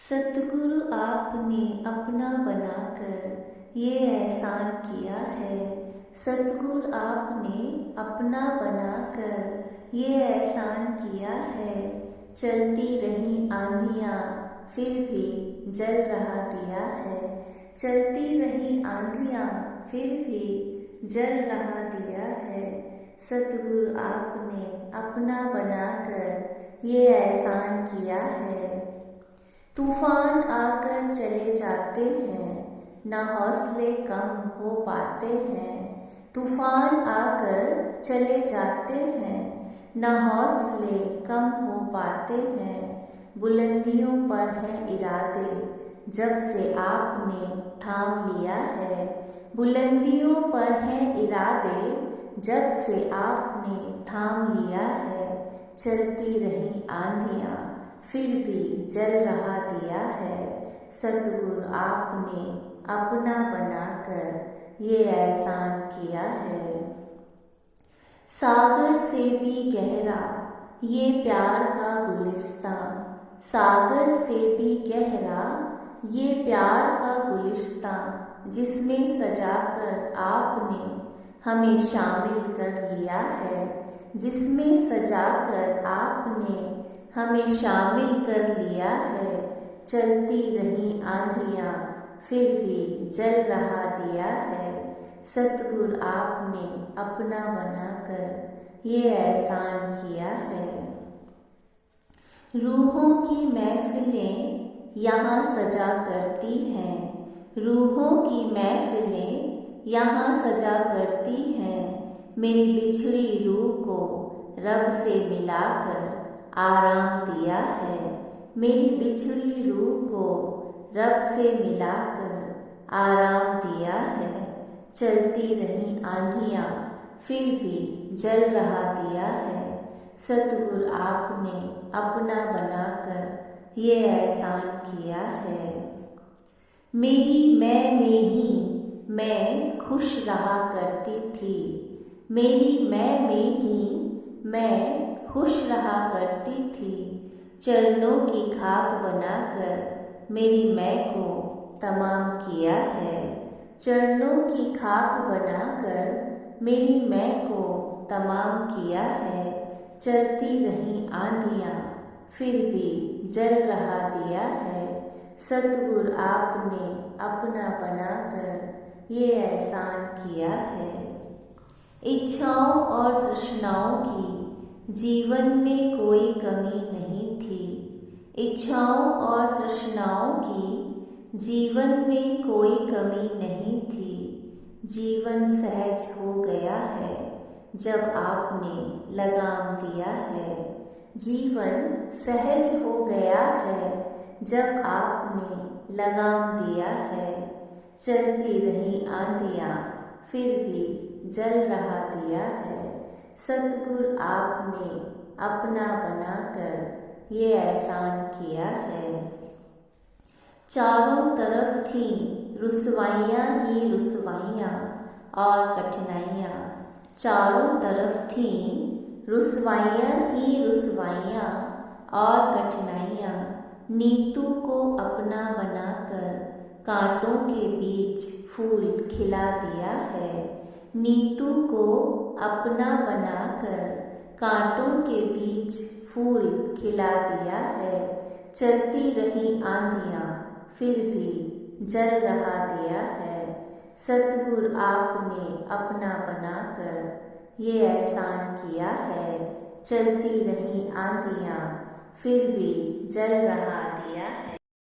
सतगुरु आपने अपना बनाकर ये एहसान किया है। सतगुरु आपने अपना बनाकर ये एहसान किया है। चलती रही आंधियाँ फिर भी जल रहा दिया है। चलती रही आंधियाँ फिर भी जल रहा दिया है। सतगुरु आपने अपना बनाकर ये एहसान किया है। तूफान आकर चले जाते हैं, ना हौसले कम हो पाते हैं। तूफान आकर चले जाते हैं, ना हौसले कम हो पाते हैं। बुलंदियों पर हैं इरादे, जब से आपने थाम लिया है। बुलंदियों पर हैं इरादे, जब से आपने थाम लिया है। चलती रही आंधियाँ फिर भी जल रहा दिया है। सतगुरु आपने अपना बनाकर ये एहसान किया है। सागर से भी गहरा ये प्यार का गुलिस्तां, सागर से भी गहरा ये प्यार का गुलिस्तां, जिसमें सजाकर आपने हमें शामिल कर लिया है। जिसमें सजाकर आपने हमें शामिल कर लिया है। चलती रही आंधियाँ फिर भी जल रहा दिया है। सतगुरु आपने अपना बनाकर ये एहसान किया है। रूहों की महफिलें यहाँ सजा करती हैं। रूहों की महफिलें यहाँ सजा करती हैं। मेरी बिछड़ी रूह को रब से मिलाकर आराम दिया है। मेरी बिछड़ी रूह को रब से मिलाकर आराम दिया है। चलती रही आंधियाँ फिर भी जल रहा दिया है। सतगुरु आपने अपना बनाकर ये एहसान किया है। मेरी मैं में ही मैं खुश रहा करती थी। मेरी मैं में ही मैं खुश रहा करती थी। चरणों की खाक बनाकर मेरी मैं को तमाम किया है। चरणों की खाक बनाकर मेरी मैं को तमाम किया है। चलती रही आंधियाँ फिर भी जल रहा दिया है। सतगुरु आपने अपना बनाकर ये एहसान किया है। इच्छाओं और तृष्णाओं की जीवन में कोई कमी नहीं थी। इच्छाओं और तृष्णाओं की जीवन में कोई कमी नहीं थी। जीवन सहज हो गया है जब आपने लगाम दिया है। जीवन सहज हो गया है जब आपने लगाम दिया है। चलती रही आंधियाँ फिर भी जल रहा दिया है। सतगुरु आपने अपना बनाकर ये एहसान किया है। चारों तरफ थी रुसवाइयाँ ही रुसवाइयाँ और कठिनाइयाँ। चारों तरफ थी रुसवाइयाँ ही रुसवाइयाँ और कठिनाइयाँ। नीतू को अपना बनाकर कांटों के बीच फूल खिला दिया है। नीतू को अपना बनाकर कांटों के बीच फूल खिला दिया है। चलती रही आंधियाँ फिर भी जल रहा दिया है। सतगुरु आपने अपना बनाकर ये एहसान किया है। चलती रही आंधियाँ फिर भी जल रहा दिया है।